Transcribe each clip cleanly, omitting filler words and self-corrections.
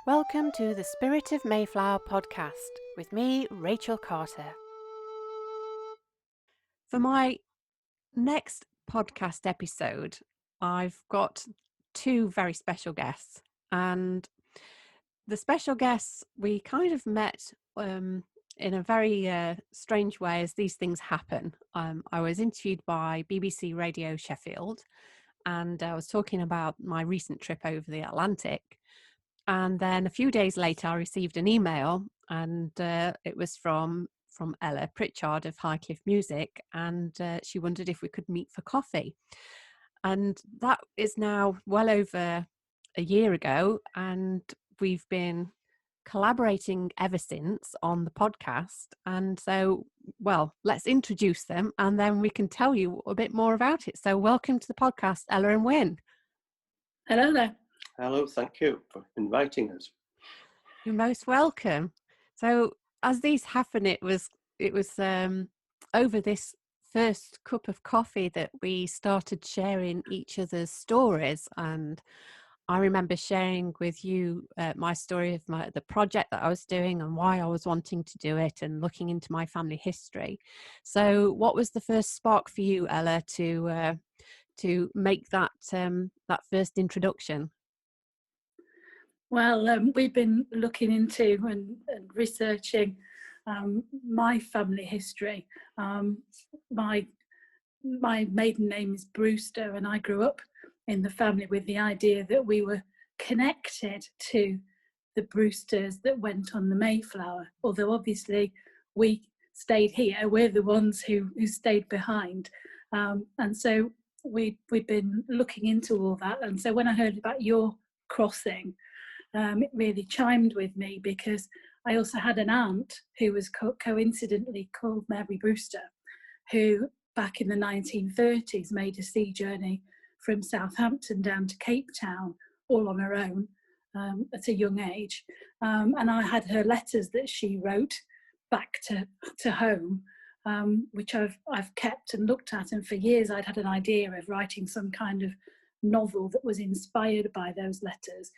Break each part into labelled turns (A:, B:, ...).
A: Welcome to the Spirit of Mayflower podcast with me, Rachel Carter. For my next podcast episode, I've got two very special guests, and the special guests we kind of met in a very strange way as these things happen. I was interviewed by BBC Radio Sheffield, and I was talking about my recent trip over the Atlantic. And then a few days later, I received an email, and it was from Ella Pritchard of Highcliffe Music, and she wondered if we could meet for coffee. And that is now well over a year ago, and we've been collaborating ever since on the podcast. And so, well, let's introduce them, and then we can tell you a bit more about it. So welcome to the podcast, Ella and Wynne.
B: Hello there.
C: Hello, thank you for inviting us.
A: You're most welcome. So as these happen, it was over this first cup of coffee that we started sharing each other's stories. And I remember sharing with you my story of the project that I was doing and why I was wanting to do it, and looking into my family history. So what was the first spark for you, Ella, to make that first introduction?
B: Well, we've been looking into and researching my family history. My maiden name is Brewster, and I grew up in the family with the idea that we were connected to the Brewsters that went on the Mayflower. Although obviously we stayed here, we're the ones who stayed behind, and so we've been looking into all that. And so when I heard about your crossing, it really chimed with me, because I also had an aunt who was coincidentally called Mary Brewster, who back in the 1930s made a sea journey from Southampton down to Cape Town all on her own at a young age. And I had her letters that she wrote back to home, which I've kept and looked at. And for years I'd had an idea of writing some kind of novel that was inspired by those letters.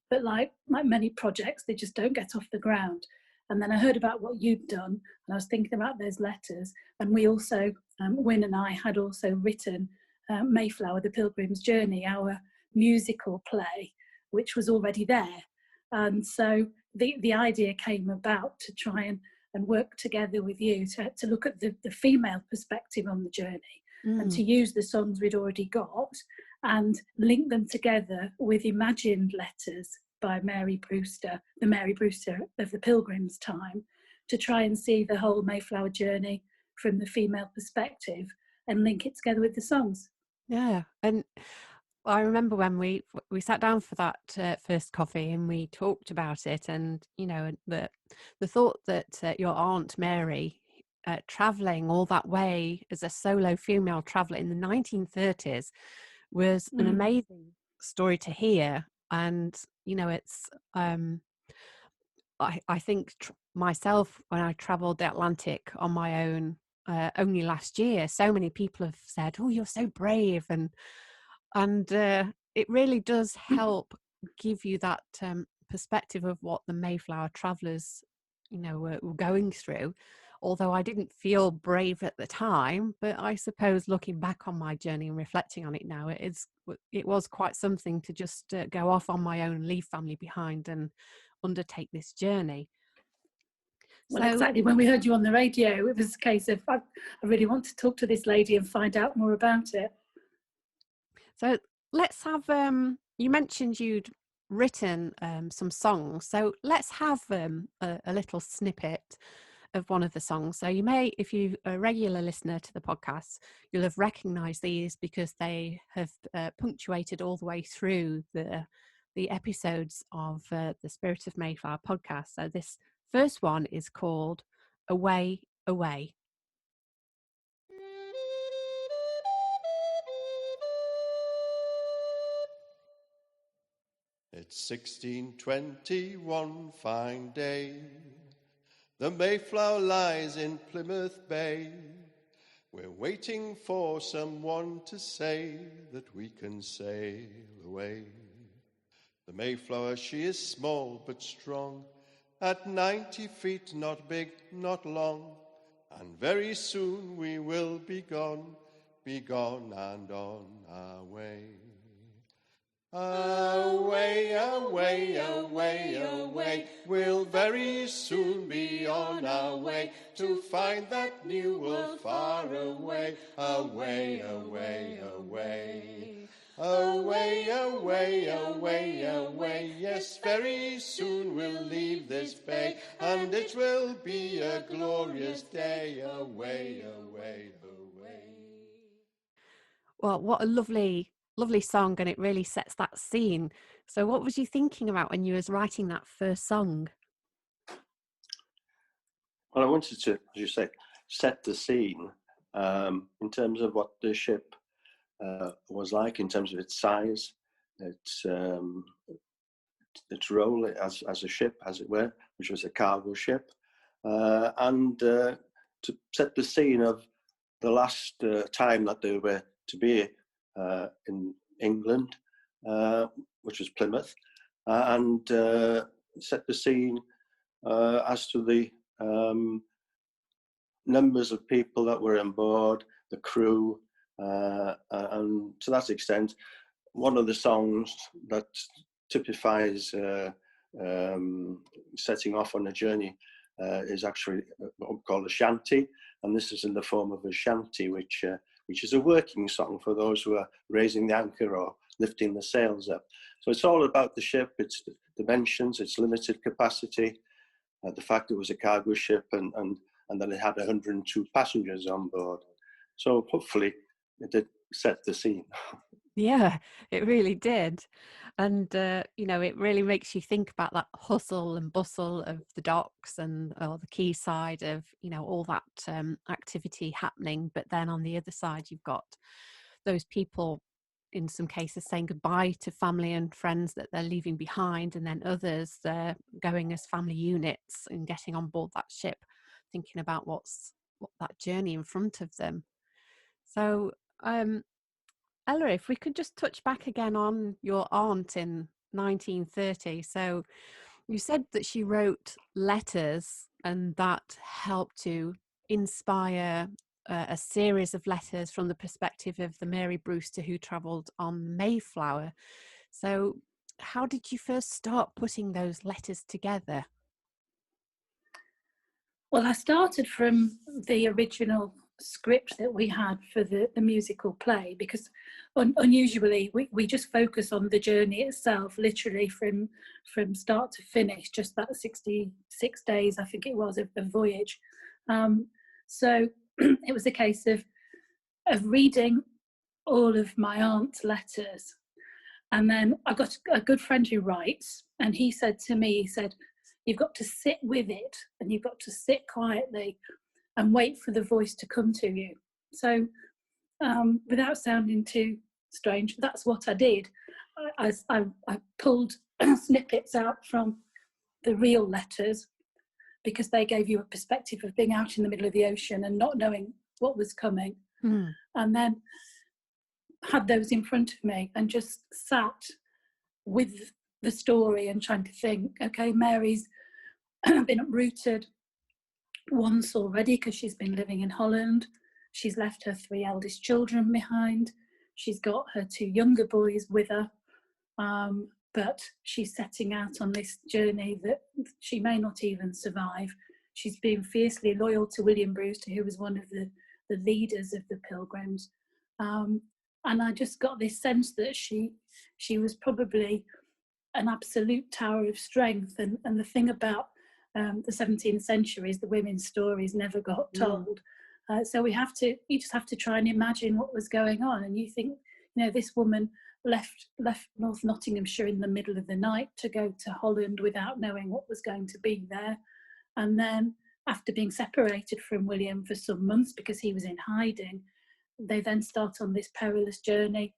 B: But like many projects, they just don't get off the ground. And then I heard about what you'd done, and I was thinking about those letters. And we also, Wynne and I had also written Mayflower, the Pilgrim's Journey, our musical play, which was already there. And so the idea came about to try and work together with you to look at the female perspective on the journey, and to use the songs we'd already got and link them together with imagined letters by Mary Brewster, the Mary Brewster of the Pilgrim's time, to try and see the whole Mayflower journey from the female perspective and link it together with the songs.
A: Yeah, and I remember when we sat down for that first coffee and we talked about it, and you know, the thought that your Aunt Mary traveling all that way as a solo female traveler in the 1930s was an amazing story to hear. And you know, it's I think myself, when I traveled the Atlantic on my own only last year, so many people have said, "Oh, you're so brave," and it really does help give you that perspective of what the Mayflower travelers, you know, were going through. Although I didn't feel brave at the time, but I suppose looking back on my journey and reflecting on it now, it was quite something to just go off on my own, leave family behind, and undertake this journey.
B: Well, exactly. When we heard you on the radio, it was a case of, I really want to talk to this lady and find out more about it.
A: So let's have, you mentioned you'd written some songs. So let's have a little snippet of one of the songs. So you may, if you're a regular listener to the podcast, you'll have recognised these because they have punctuated all the way through the episodes of the Spirit of Mayflower podcast. So this first one is called Away, Away.
D: It's 1621, fine day. The Mayflower lies in Plymouth Bay. We're waiting for someone to say that we can sail away. The Mayflower, she is small but strong, at 90 feet, not big, not long, and very soon we will be gone and on our way. Away, away, away, away, we'll very soon be on our way to find that new world far away. Away, away, away. Away, away, away, away, yes, very soon we'll leave this bay, and it will be a glorious day. Away, away, away.
A: Well, what a lovely song, and it really sets that scene. So what was you thinking about when you was writing that first song?
C: Well, I wanted to, as you say, set the scene in terms of what the ship was like, in terms of its size, its role as a ship, as it were, which was a cargo ship, and to set the scene of the last time that they were to be in England, which was Plymouth, and set the scene as to the numbers of people that were on board, the crew, and to that extent, one of the songs that typifies setting off on a journey is actually what we call a shanty, and this is in the form of a shanty, which is a working song for those who are raising the anchor or lifting the sails up. So it's all about the ship, its dimensions, its limited capacity, the fact it was a cargo ship, and that it had 102 passengers on board. So hopefully it did set the scene.
A: Yeah, it really did. And, it really makes you think about that hustle and bustle of the docks and the quayside of, all that activity happening. But then on the other side, you've got those people, in some cases, saying goodbye to family and friends that they're leaving behind. And then others, they're going as family units and getting on board that ship, thinking about what that journey in front of them. So, Ella, if we could just touch back again on your aunt in 1930. So you said that she wrote letters and that helped to inspire a series of letters from the perspective of the Mary Brewster who travelled on Mayflower. So how did you first start putting those letters together?
B: Well, I started from the original script that we had for the musical play, because unusually we just focus on the journey itself, literally from start to finish, just that 66 days, I think it was, of voyage. So it was a case of reading all of my aunt's letters. And then I got a good friend who writes, and he said to me, you've got to sit with it, and you've got to sit quietly and wait for the voice to come to you. So without sounding too strange, that's what I did. I pulled snippets out from the real letters, because they gave you a perspective of being out in the middle of the ocean and not knowing what was coming. And then had those in front of me and just sat with the story and trying to think, okay, Mary's been uprooted once already because she's been living in Holland. She's left her 3 eldest children behind. She's got her 2 younger boys with her, but she's setting out on this journey that she may not even survive. She's been fiercely loyal to William Brewster, who was one of the leaders of the Pilgrims, and I just got this sense that she was probably an absolute tower of strength. And the thing about the 17th century is the women's stories never got told. So you just have to try and imagine what was going on. And you think, this woman left North Nottinghamshire in the middle of the night to go to Holland without knowing what was going to be there. And then after being separated from William for some months because he was in hiding, they then start on this perilous journey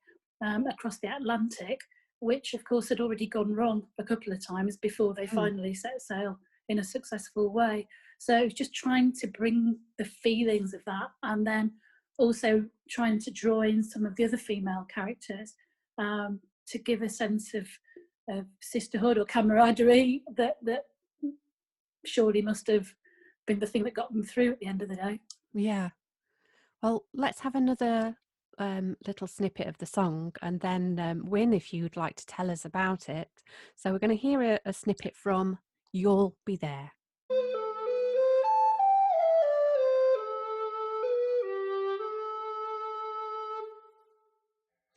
B: across the Atlantic, which of course had already gone wrong a couple of times before they finally set sail in a successful way. So just trying to bring the feelings of that, and then also trying to draw in some of the other female characters to give a sense of of sisterhood or camaraderie that surely must have been the thing that got them through at the end of the day.
A: Yeah. Well, let's have another little snippet of the song, and then Wynne, if you'd like to tell us about it. So we're going to hear a snippet from You'll Be There.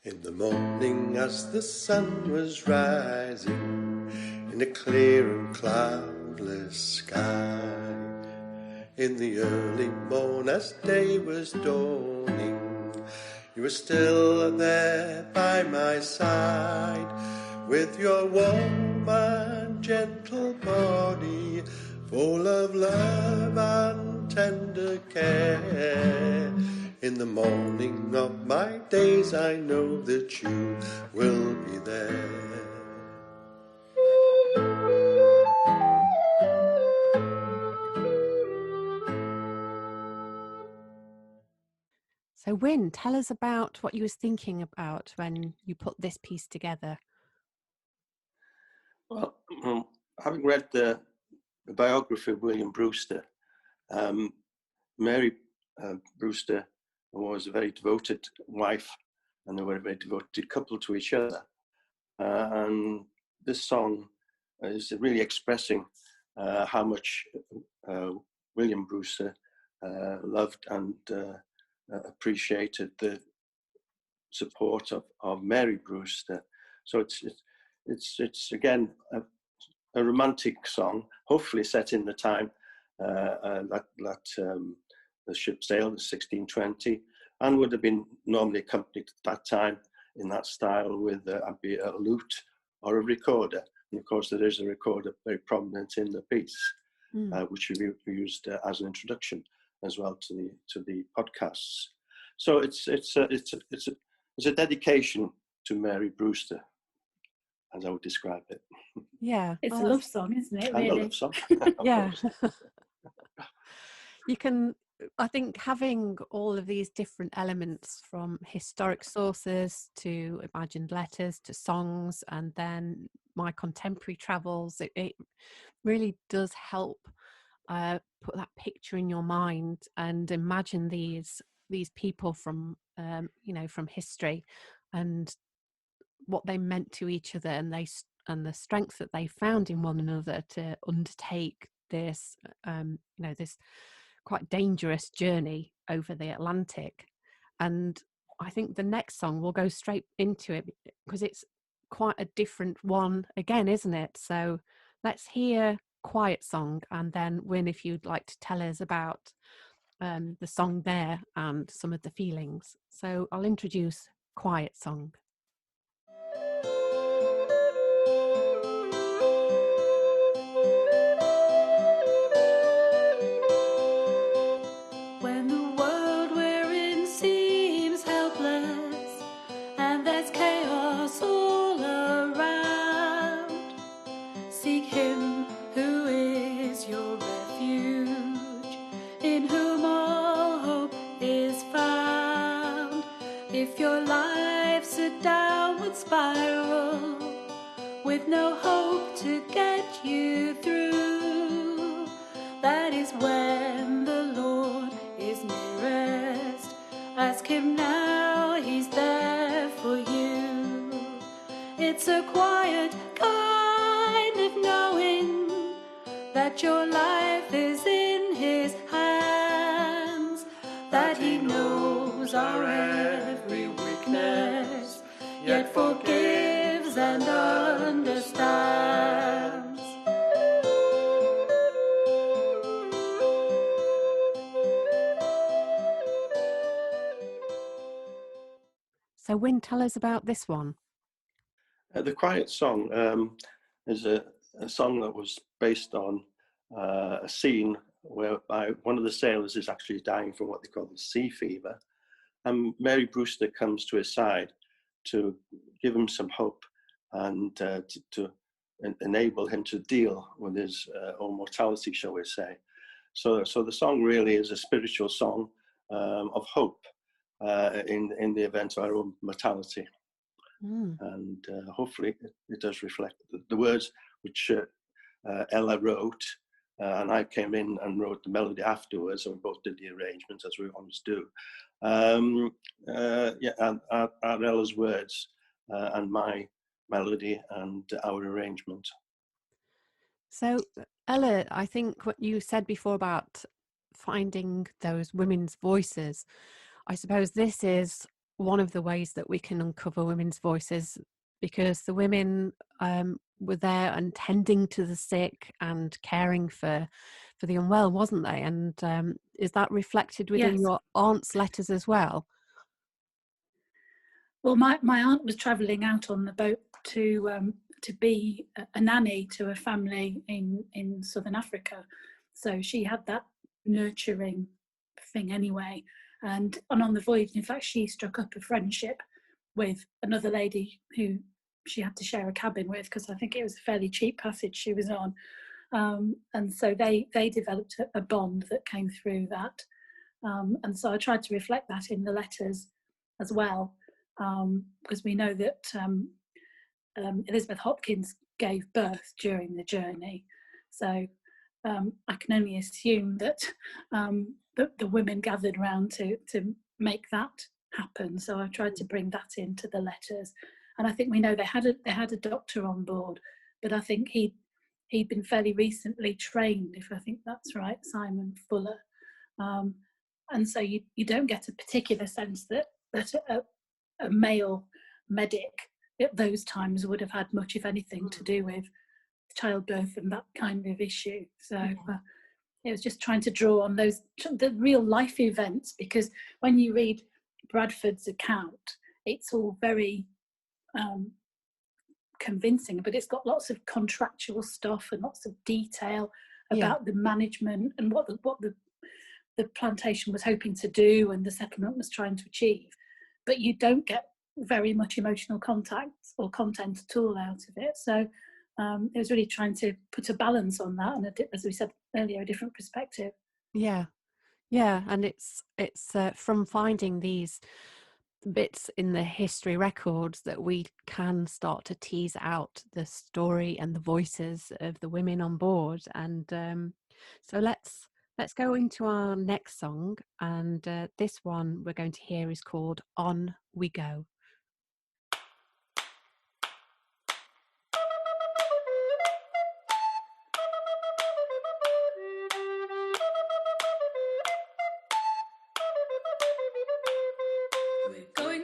D: In the morning as the sun was rising, in a clear and cloudless sky, in the early morn as day was dawning, you were still there by my side, with your warm and gentle body, full of love and tender care. In the morning of my days I know that you will be there.
A: So Wynne, tell us about what you was thinking about when you put this piece together.
C: Well, having read the biography of William Brewster, Mary Brewster was a very devoted wife, and they were a very devoted couple to each other. And this song is really expressing how much William Brewster loved and appreciated the support of Mary Brewster. So it's again a romantic song, hopefully set in the time that the ship sailed in 1620, and would have been normally accompanied at that time in that style with be a lute or a recorder. And of course, there is a recorder very prominent in the piece, which we used as an introduction as well to the podcasts. So it's a dedication to Mary Brewster, as I would describe it.
A: Yeah,
B: It's a love song, isn't it? Really?
C: And a love song.
A: Yeah. You can, I think, having all of these different elements, from historic sources to imagined letters to songs, and then my contemporary travels, it really does help put that picture in your mind and imagine these people from from history and what they meant to each other, and the strength that they found in one another to undertake this this quite dangerous journey over the Atlantic. And I think the next song will go straight into it, because it's quite a different one again, isn't it? So let's hear Quiet Song, and then Wynne, if you'd like to tell us about the song there and some of the feelings. So I'll introduce Quiet Song.
B: When the world we're in seems helpless and there's chaos all around, seek him who is your refuge, in whom all hope is found. If your life's a downward spiral with no hope to get you through, that is when the Lord is nearest. Ask him now, he's there for you. It's a quiet kind of knowing that your life is in his hands, that he knows our every weakness, yet forgives and understands.
A: So Wynne, tell us about this one.
C: The Quiet Song is a song that was based on a scene whereby one of the sailors is actually dying from what they call the sea fever, and Mary Brewster comes to his side to give him some hope and to enable him to deal with his own mortality, shall we say. So the song really is a spiritual song of hope in the event of our own mortality. And hopefully it does reflect the words which Ella wrote, and I came in and wrote the melody afterwards, and we both did the arrangements as we always do. And Ella's words and my melody and our arrangement.
A: So, Ella, I think what you said before about finding those women's voices, I suppose this is one of the ways that we can uncover women's voices, because the women were there and tending to the sick and caring for the unwell, wasn't they? And is that reflected within
B: Yes.
A: your aunt's letters as well?
B: Well, my aunt was travelling out on the boat to be a nanny to a family in southern Africa, so she had that nurturing thing anyway. And on the voyage, in fact, she struck up a friendship with another lady who she had to share a cabin with, because I think it was a fairly cheap passage she was on. And so they developed a bond that came through that. And so I tried to reflect that in the letters as well, because we know that Elizabeth Hopkins gave birth during the journey. So I can only assume that the women gathered around to make that happen. So I tried to bring that into the letters. And I think we know they had a doctor on board, but I think he'd been fairly recently trained, if I think that's right, Simon Fuller. And so you don't get a particular sense that a male medic at those times would have had much, if anything, to do with childbirth and that kind of issue. So it was just trying to draw on the real life events, because when you read Bradford's account, it's all very convincing, but it's got lots of contractual stuff and lots of detail about the management and what the plantation was hoping to do and the settlement was trying to achieve. But you don't get very much emotional contact or content at all out of it. So it was really trying to put a balance on that, and as we said earlier, a different perspective.
A: Yeah, and it's from finding these bits in the history records that we can start to tease out the story and the voices of the women on board. And so let's go into our next song, and this one we're going to hear is called On We Go.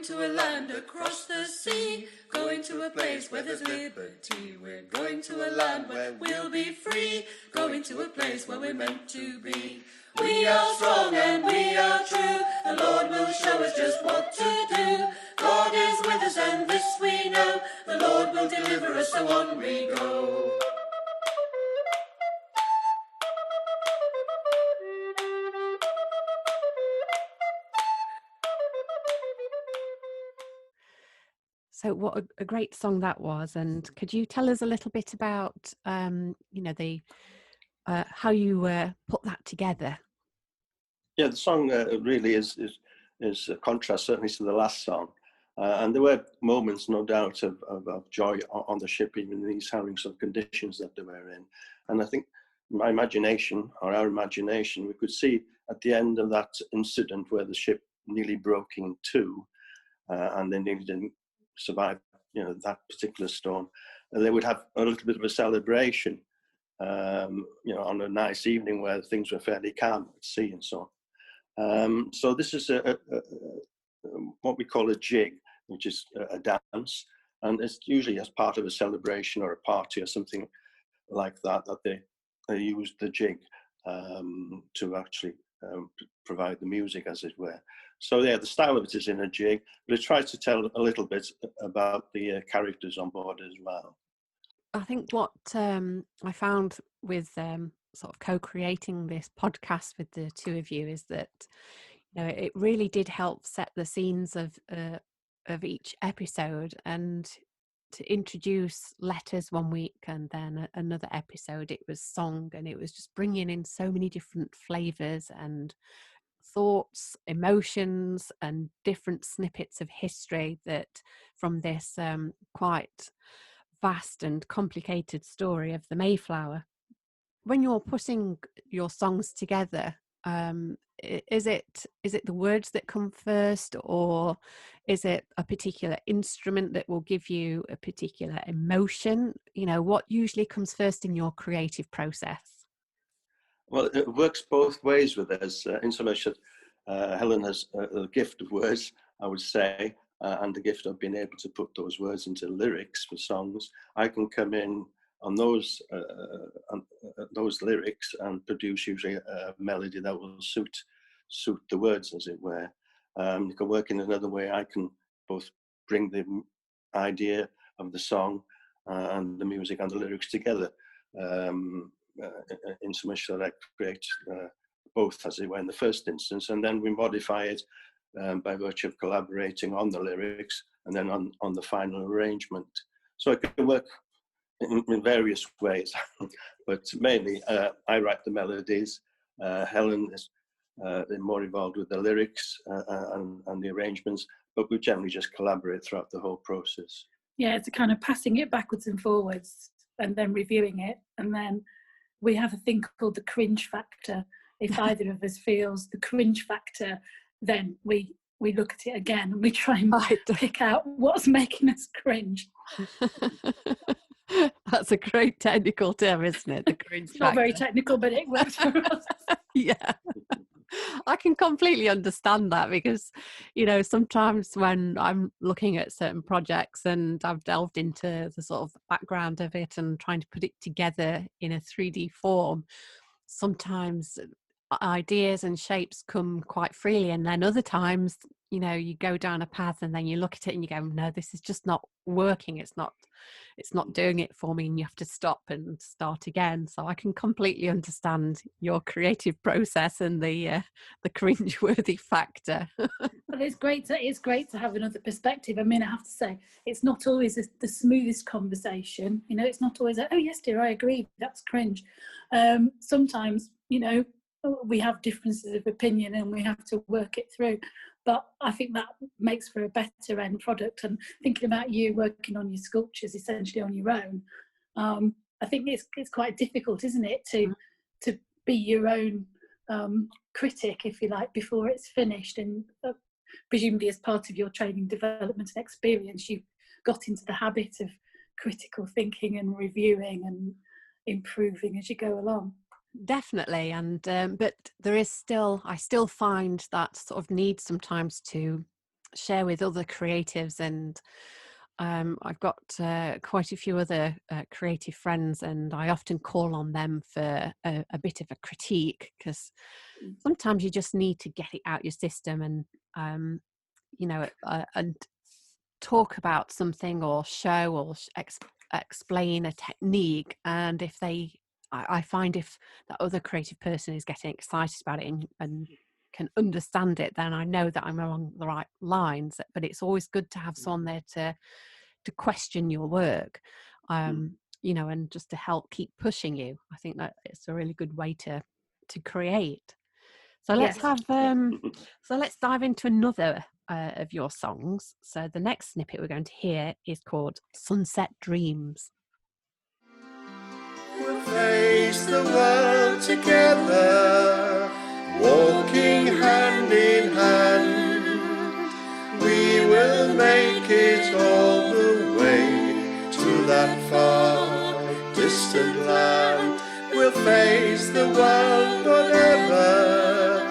E: To a land across the sea, going to a place where there's liberty. We're going to a land where we'll be free, going to a place where we're meant to be. We are strong and we are true, the Lord will show us just what to do. God is with us and this we know, the Lord will deliver us, so on we go.
A: So what a great song that was. And could you tell us a little bit about, the how you put that together?
C: Yeah, the song really is a contrast, certainly, to the last song. And there were moments, no doubt, of joy on the ship, even in these harrowing sort of conditions that they were in. And I think our imagination, we could see at the end of that incident where the ship nearly broke in two, and they nearly didn't survive, that particular storm. And they would have a little bit of a celebration, on a nice evening where things were fairly calm at sea and so on. So this is what we call a jig, which is a dance, and it's usually as part of a celebration or a party or something like that they use the jig to actually provide the music, as it were. So yeah, the style of it is in a jig, but it tries to tell a little bit about the characters on board as well.
A: I think what I found with sort of co-creating this podcast with the two of you is that it really did help set the scenes of each episode, and to introduce letters one week and then another episode it was song, and it was just bringing in so many different flavors and thoughts, emotions, and different snippets of history that from this quite vast and complicated story of the Mayflower. When you're putting your songs together, is it the words that come first, or is it a particular instrument that will give you a particular emotion? You know, what usually comes first in your creative process?
C: Well, it works both ways with us, in so much that Helen has a gift of words, I would say, and the gift of being able to put those words into lyrics for songs. I can come in on those lyrics and produce usually a melody that will suit the words, as it were. You can work in another way. I can both bring the idea of the song and the music and the lyrics together, in so much that I create both, as it were, in the first instance, and then we modify it by virtue of collaborating on the lyrics and then on the final arrangement. So I can work in various ways, but mainly I write the melodies. Helen is more involved with the lyrics and the arrangements, but we generally just collaborate throughout the whole process.
B: Yeah, it's a kind of passing it backwards and forwards and then reviewing it. And then we have a thing called the cringe factor. If either of us feels the cringe factor, then we look at it again and we try and pick out what's making us cringe.
A: That's a great technical term, isn't it? The cringe factor.
B: Not very technical, but it works for us.
A: Yeah. I can completely understand that, because, you know, sometimes when I'm looking at certain projects and I've delved into the sort of background of it and trying to put it together in a 3D form, sometimes ideas and shapes come quite freely, and then other times, you know, you go down a path and then you look at it and you go, no, this is just not working, it's not doing it for me, and you have to stop and start again. So I can completely understand your creative process and the cringe-worthy factor.
B: But it's great to have another perspective. I mean, I have to say, it's not always the smoothest conversation. You know, it's not always oh yes dear, I agree, that's cringe. Sometimes, you know, we have differences of opinion and we have to work it through. But I think that makes for a better end product. And thinking about you working on your sculptures essentially on your own, I think it's quite difficult, isn't it, to be your own critic, if you like, before it's finished. And presumably as part of your training, development and experience, you've got into the habit of critical thinking and reviewing and improving as you go along.
A: Definitely. And but there is I still find that sort of need sometimes to share with other creatives, and I've got quite a few other creative friends, and I often call on them for a bit of a critique, because sometimes you just need to get it out your system and you know, and talk about something or show or explain a technique. And if I find if that other creative person is getting excited about it and can understand it, then I know that I'm along the right lines. But it's always good to have someone there to question your work, you know, and just to help keep pushing you. I think that it's a really good way to create. So let's let's dive into another of your songs. So the next snippet we're going to hear is called Sunset Dreams.
D: We'll face the world together, walking hand in hand. We will make it all the way to that far distant land. We'll face the world, whatever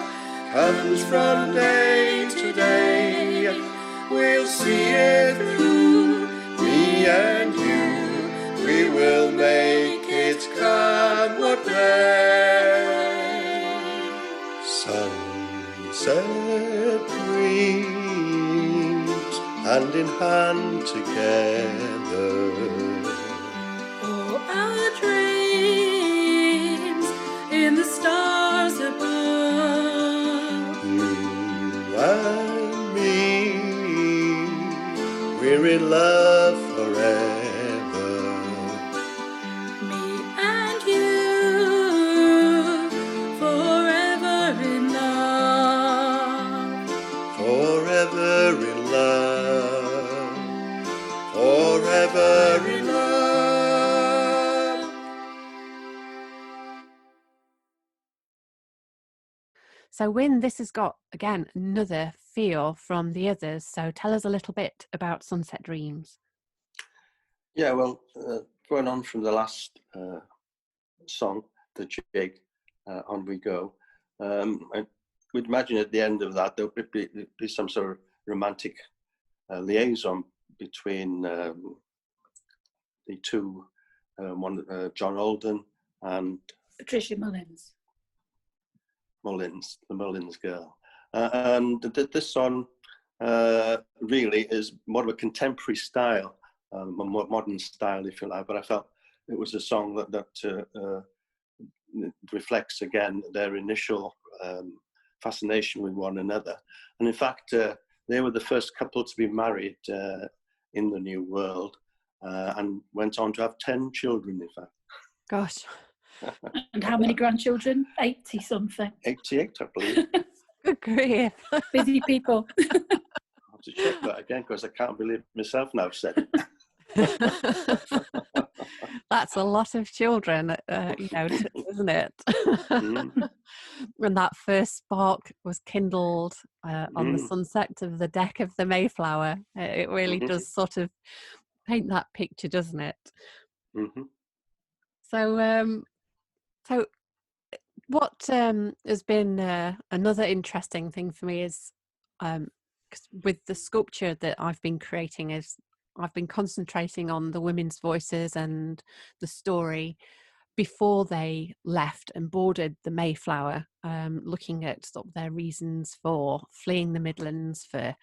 D: comes from day to day. We'll see it through, me and you. We will make it come what may. Sunset dreams, hand in hand together.
E: All our dreams in the stars above.
D: You and me, we're in love forever.
E: Forever in love.
A: So Wynne, this has got, again, another feel from the others. So tell us a little bit about Sunset Dreams.
C: Yeah, well, going on from the last song, The Jig, On We Go, I would imagine at the end of that there would be some sort of romantic liaison between the two, John Alden and
B: Patricia Mullins.
C: The Mullins girl. And this song really is more of a contemporary style, a more modern style, if you like, but I felt it was a song that reflects, again, their initial fascination with one another. And in fact, they were the first couple to be married in the New World, and went on to have 10 children, in fact.
A: Gosh.
B: And how many grandchildren? 80 something.
C: 88, I believe.
A: Good grief.
B: Busy people.
C: I have to check that again because I can't believe myself now I've said it.
A: That's a lot of children, isn't it? When that first spark was kindled on the sunset of the deck of the Mayflower, it really does sort of paint that picture, doesn't it? So what has been another interesting thing for me is with the sculpture that I've been creating is I've been concentrating on the women's voices and the story before they left and boarded the Mayflower, looking at sort of their reasons for fleeing the Midlands, for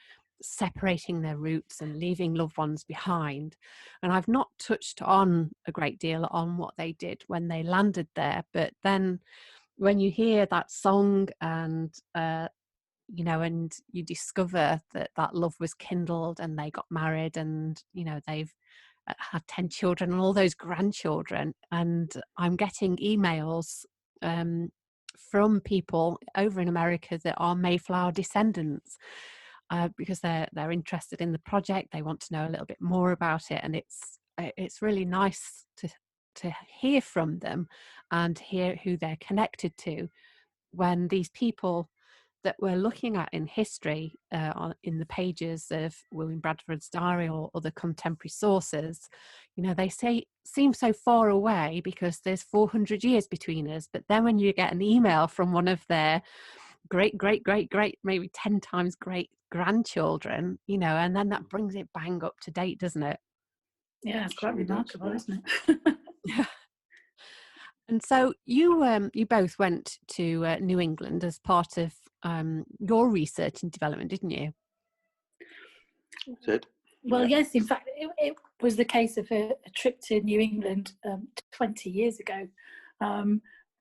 A: separating their roots and leaving loved ones behind. And I've not touched on a great deal on what they did when they landed there, but then when you hear that song and and you discover that love was kindled and they got married and they've had 10 children and all those grandchildren, and I'm getting emails from people over in America that are Mayflower descendants, because they're interested in the project. They want to know a little bit more about it, and it's really nice to hear from them and hear who they're connected to, when these people that we're looking at in history, in the pages of William Bradford's diary or other contemporary sources, they seem so far away because there's 400 years between us. But then when you get an email from one of their great, maybe 10 times great grandchildren, and then that brings it bang up to date, doesn't it?
B: Yeah, it's quite remarkable, isn't
A: it? Yeah. And so you both went to New England as part of your research and development, didn't you?
C: Did.
B: Well, yes. In fact, it was the case of a trip to New England 20 years ago,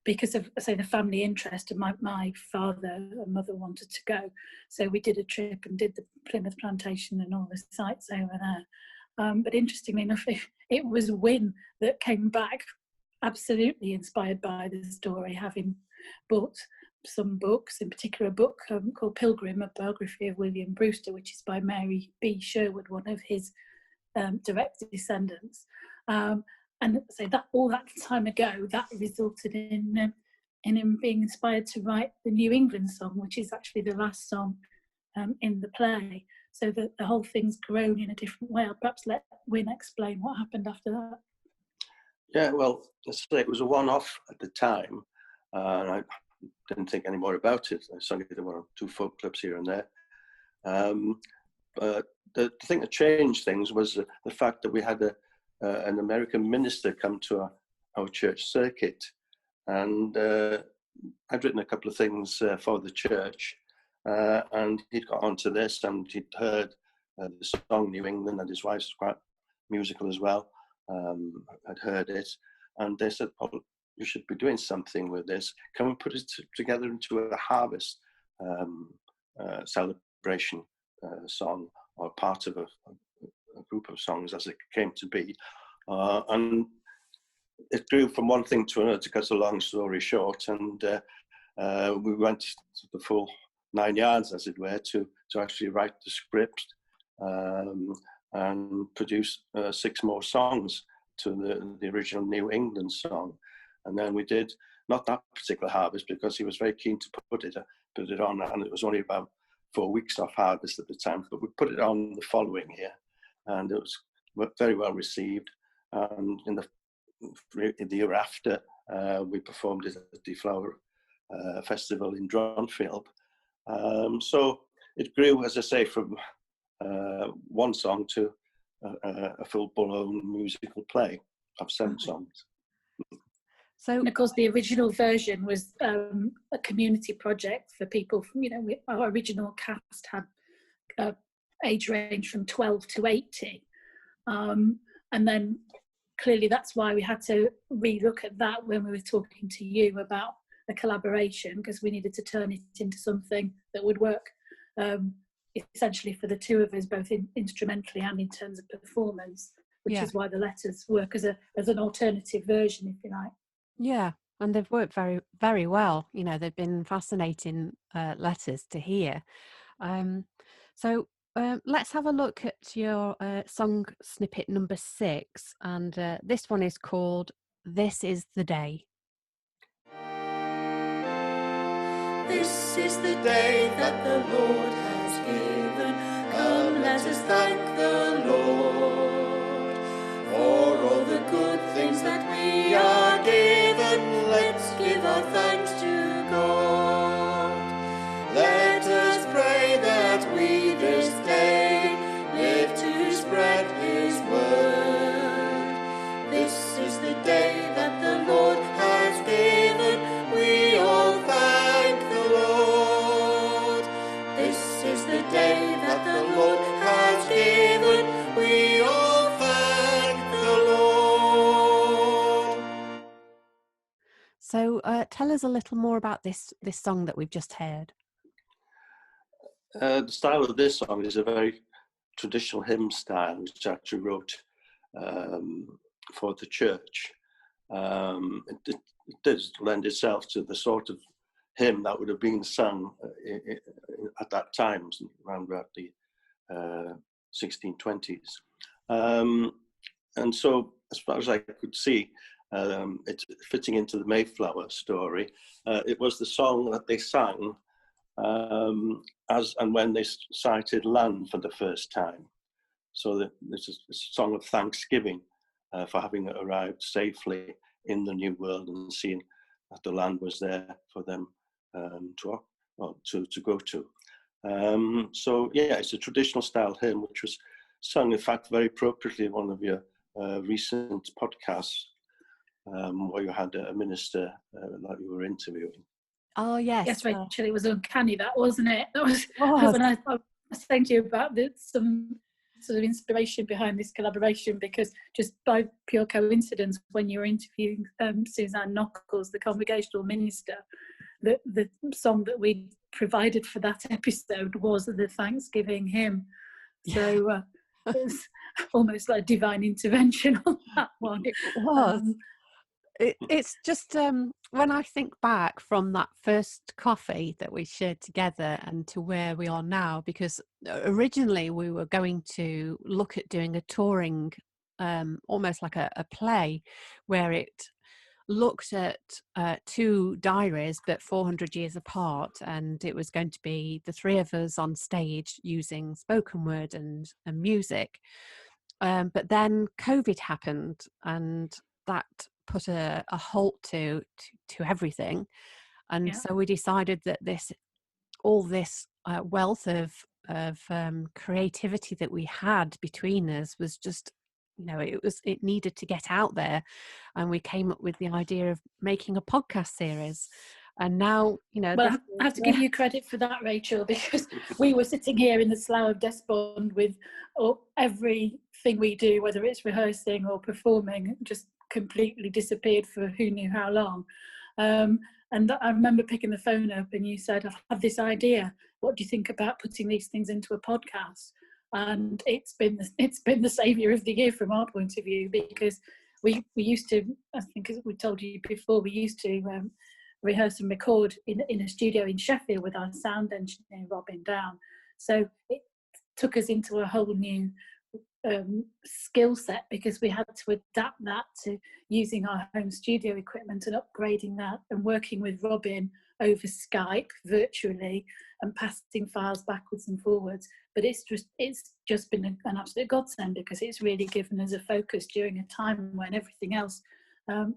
B: because of, say, the family interest, and my father and mother wanted to go. So we did a trip and did the Plymouth Plantation and all the sites over there. But interestingly enough, it was Wynne that came back absolutely inspired by the story, having bought some books, in particular a book called Pilgrim, a biography of William Brewster, which is by Mary B. Sherwood, one of his direct descendants. And so that all that time ago, that resulted in him being inspired to write the New England song, which is actually the last song in the play. So the whole thing's grown in a different way. I'll perhaps let Wynne explain what happened after that.
C: Yeah, well, it was a one-off at the time, and I didn't think any more about it. I sung it in one or two folk clubs here and there. But the thing that changed things was the fact that we had an American minister come to our church circuit, and I'd written a couple of things for the church, and he'd got onto this, and he'd heard the song New England, and his wife's quite musical as well. I'd heard it, and they said, "Paul, you should be doing something with this. Can we put it together into a harvest celebration song, or part of a group of songs as it came to be?" And it grew from one thing to another, to cut a long story short, and we went to the full 9 yards, as it were, to actually write the script and produce 6 more songs to the original New England song. And then we did not that particular harvest, because he was very keen to put it on, and it was only about 4 weeks off harvest at the time, but we put it on the following year, and it was very well received. And in the year after, we performed it at the Flower Festival in Dronfield. So it grew, as I say, from one song to a full-blown musical play of 7 songs.
B: And of course, the original version was a community project for people. Our original cast had age range from 12 to 80, and then clearly that's why we had to relook at that when we were talking to you about a collaboration, because we needed to turn it into something that would work essentially for the two of us, both instrumentally and in terms of performance, which is why the letters work as an alternative version, if you like.
A: Yeah, and they've worked very, very well. They've been fascinating letters to hear. So let's have a look at your song snippet number 6, and this one is called "This Is the Day."
E: This is the day that the Lord has given. Come, let us thank the Lord for all the good things that we are given. Let's give our thanks to God. Let us pray that we this day live to spread His word. This is the day that the Lord has given. We all thank the Lord. This is the day that the Lord has given. We all thank the Lord.
A: So tell us a little more about this song that we've just heard.
C: The style of this song is a very traditional hymn style, which I actually wrote for the church. It does lend itself to the sort of hymn that would have been sung at that time, around about the 1620s. And so, as far as I could see, it's fitting into the Mayflower story. It was the song that they sang as and when they sighted land for the first time. So this is a song of thanksgiving for having arrived safely in the New World and seeing that the land was there for them to go to. So yeah, it's a traditional style hymn which was sung, in fact, very appropriately in one of your recent podcasts where you had a minister that you were interviewing.
A: Oh yes,
B: yes, Rachel, it was uncanny, that wasn't it? That was
A: was.
B: when I was saying to you about some sort of inspiration behind this collaboration, because just by pure coincidence, when you were interviewing Suzanne Nockels, the congregational minister, the song that we provided for that episode was the Thanksgiving hymn. So it was almost like divine intervention on that one.
A: It was. It's just when I think back from that first coffee that we shared together and to where we are now, because originally we were going to look at doing a touring, almost like a play, where it looked at 2 diaries but 400 years apart, and it was going to be the 3 of us on stage using spoken word and music. But then COVID happened, and that put a halt to everything, and so we decided that all this wealth of creativity that we had between us was just, it needed to get out there, and we came up with the idea of making a podcast series. And now,
B: well, I have to give you credit for that, Rachel, because we were sitting here in the Slough of Despond with everything we do, whether it's rehearsing or performing, just completely disappeared for who knew how long. And I remember picking the phone up and you said, I've had this idea. What do you think about putting these things into a podcast? And it's been the saviour of the year from our point of view, because we used to, I think as we told you before, we used to rehearse and record in a studio in Sheffield with our sound engineer Robin Down. So it took us into a whole new skill set, because we had to adapt that to using our home studio equipment and upgrading that and working with Robin over Skype virtually and passing files backwards and forwards. But it's just been an absolute godsend, because it's really given us a focus during a time when everything else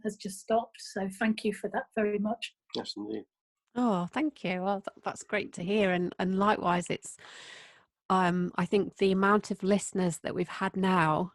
B: has just stopped. So thank you for that very much.
C: Yes, indeed.
A: Oh, thank you. Well, that's great to hear. And likewise, it's I think the amount of listeners that we've had now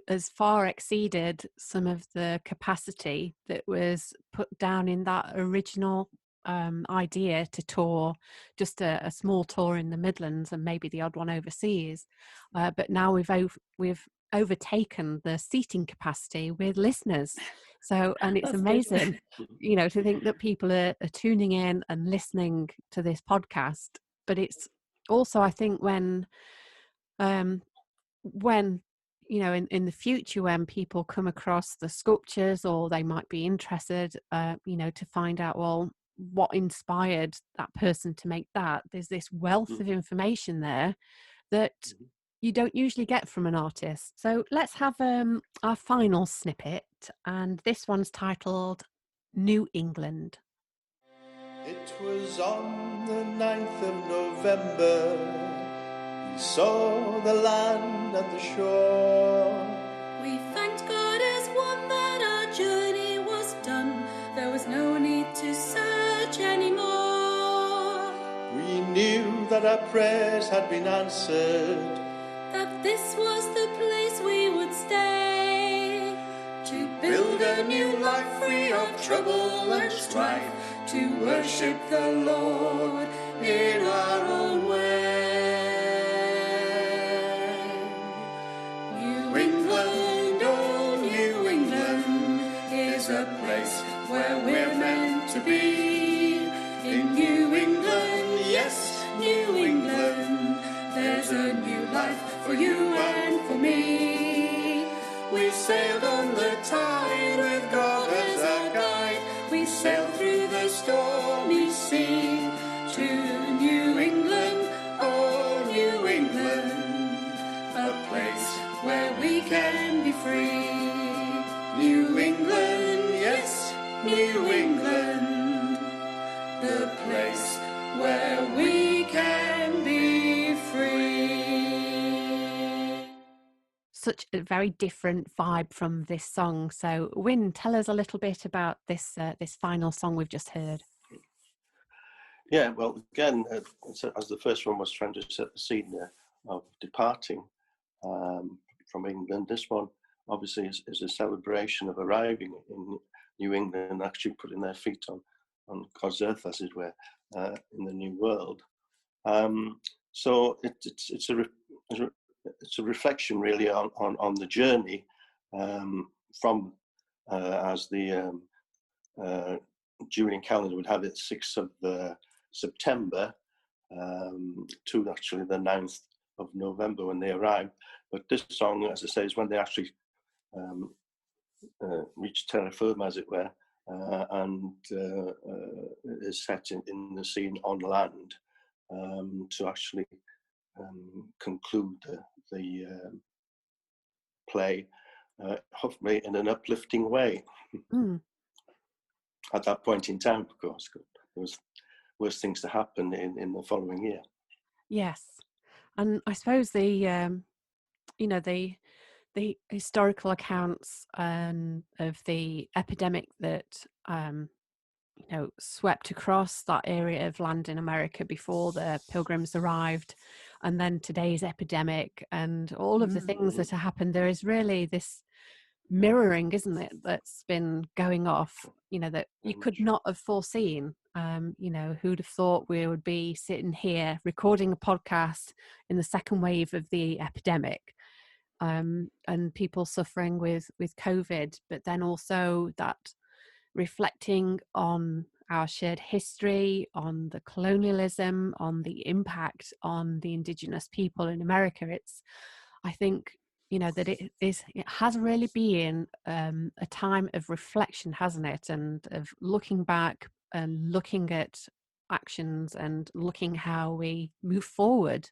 A: has far exceeded some of the capacity that was put down in that original idea to tour, just a small tour in the Midlands and maybe the odd one overseas. But now we've overtaken the seating capacity with listeners. So, and it's
B: That's
A: amazing, you know, to think that people are tuning in and listening to this podcast. But it's also, I think, when you know, in the future, when people come across the sculptures, or they might be interested, you know, to find out, well, what inspired that person to make that, there's this wealth of information there that you don't usually get from an artist. So let's have our final snippet, and this one's titled New England.
D: It was on the 9th of November, we saw the land and the shore.
E: We thanked God as one that our journey was done. There was no need to search anymore.
D: We knew that our prayers had been answered,
E: That this was the place we would stay, to
D: build a new life free of trouble and strife, to worship the Lord in our own way.
E: New
D: England, oh New England, is a place where we're meant to be. In New England, yes, New England, there's a new life for you and for me. We sailed on the tide with God as our guide. We sailed through the stormy sea to New England, oh New England, a place where we can be free. New England, yes, New England, the place where we can be free.
A: Such a very different vibe from this song. So, Wynne, tell us a little bit about this this final song we've just heard.
C: Yeah, well, again, as the first one was trying to set the scene of departing from England, this one obviously is a celebration of arriving in New England and actually putting their feet on God's earth, as it were, in the new world. So it's a reflection really on the journey from as the Julian calendar would have it 6th of September to actually the 9th of November when they arrived. But this song, as I say, is when they actually reach terra firma, as it were, and is set in the scene on land to actually conclude the play, hopefully in an uplifting way. At that point in time, of course, there was worse things to happen in the following year.
A: Yes, and I suppose the you know, the historical accounts of the epidemic that you know, swept across that area of land in America before the Pilgrims arrived, and then today's epidemic and all of the things that have happened. There is really this mirroring, isn't it, that's been going off, you know, that you could not have foreseen. You know, who'd have thought we would be sitting here recording a podcast in the second wave of the epidemic, and people suffering with COVID, but then also that reflecting on our shared history, on the colonialism, on the impact on the Indigenous people in America. It's, I think, you know, that it has really been a time of reflection, hasn't it? And of looking back and looking at actions and looking how we move forward.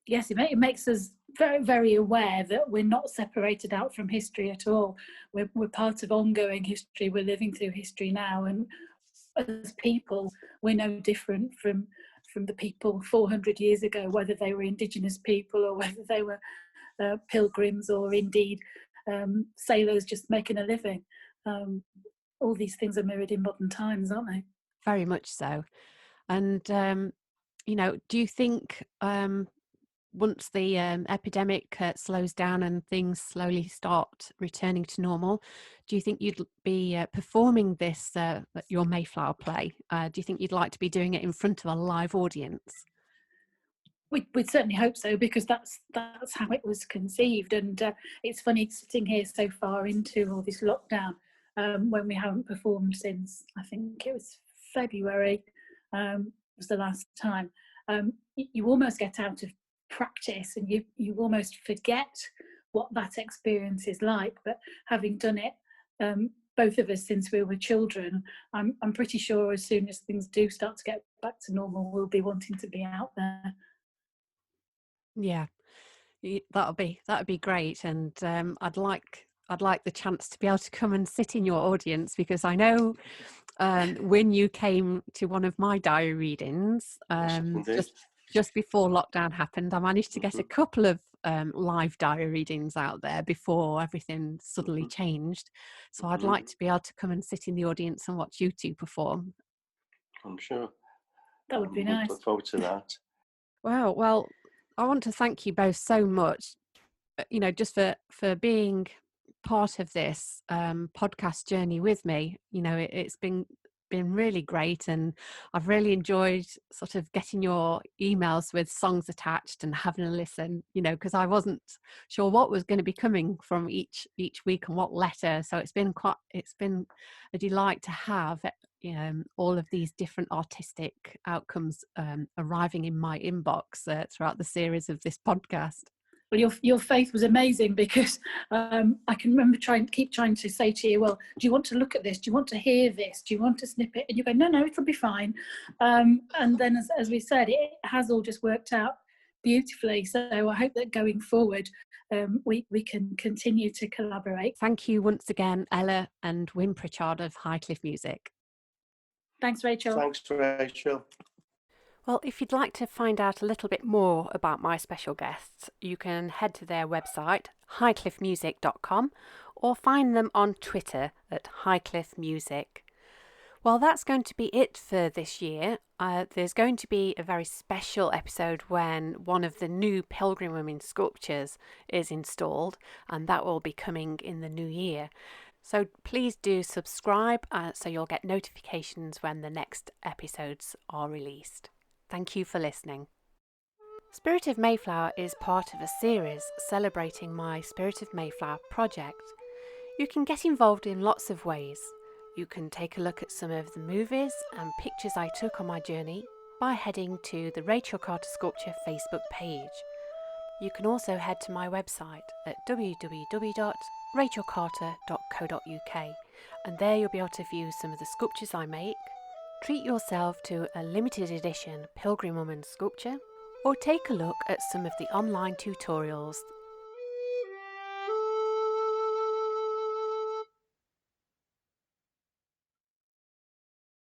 B: yes, it makes us very, very aware that we're not separated out from history at all. We're part of ongoing history. We're living through history now, and as people, we're no different from the people 400 years ago, whether they were indigenous people or whether they were pilgrims or indeed sailors just making a living. All these things are mirrored in modern times, aren't they?
A: Very much so. And, do you think once the epidemic slows down and things slowly start returning to normal, do you think you'd be performing this, your Mayflower play? Do you think you'd like to be doing it in front of a live audience?
B: We'd certainly hope so, because that's how it was conceived. And it's funny sitting here so far into all this lockdown, when we haven't performed since, I think it was February, was the last time. You almost get out of practice, and you almost forget what that experience is like. But having done it, both of us, since we were children, I'm pretty sure as soon as things do start to get back to normal, we'll be wanting to be out there.
A: Yeah, that'd be great, and I'd like the chance to be able to come and sit in your audience, because I know when you came to one of my diary readings, just before lockdown happened, I managed to get a couple of live diary readings out there before everything suddenly changed. So I'd like to be able to come and sit in the audience and watch you two perform.
C: I'm sure.
B: That would be nice.
C: Look forward to that.
A: Wow. Well, I want to thank you both so much, just for being part of this podcast journey with me. It's been really great, and I've really enjoyed sort of getting your emails with songs attached and having a listen, because I wasn't sure what was going to be coming from each week and what letter. So it's been a delight to have all of these different artistic outcomes arriving in my inbox throughout the series of this podcast.
B: Well, your faith was amazing, because I can remember keep trying to say to you, well, do you want to look at this? Do you want to hear this? Do you want a snippet? And you go, no, it'll be fine. And then, as we said, it has all just worked out beautifully. So I hope that going forward, we can continue to collaborate.
A: Thank you once again, Ella and Wyn Pritchard of Highcliffe Music.
B: Thanks, Rachel.
C: Thanks, Rachel.
A: Well, if you'd like to find out a little bit more about my special guests, you can head to their website, highcliffemusic.com, or find them on Twitter at Highcliffe Music. Well, that's going to be it for this year. There's going to be a very special episode when one of the new Pilgrim Women sculptures is installed, and that will be coming in the new year. So please do subscribe so you'll get notifications when the next episodes are released. Thank you for listening. Spirit of Mayflower is part of a series celebrating my Spirit of Mayflower project. You can get involved in lots of ways. You can take a look at some of the movies and pictures I took on my journey by heading to the Rachel Carter Sculpture Facebook page. You can also head to my website at www.rachelcarter.co.uk, and there you'll be able to view some of the sculptures I make, treat yourself to a limited edition Pilgrim Woman sculpture, or take a look at some of the online tutorials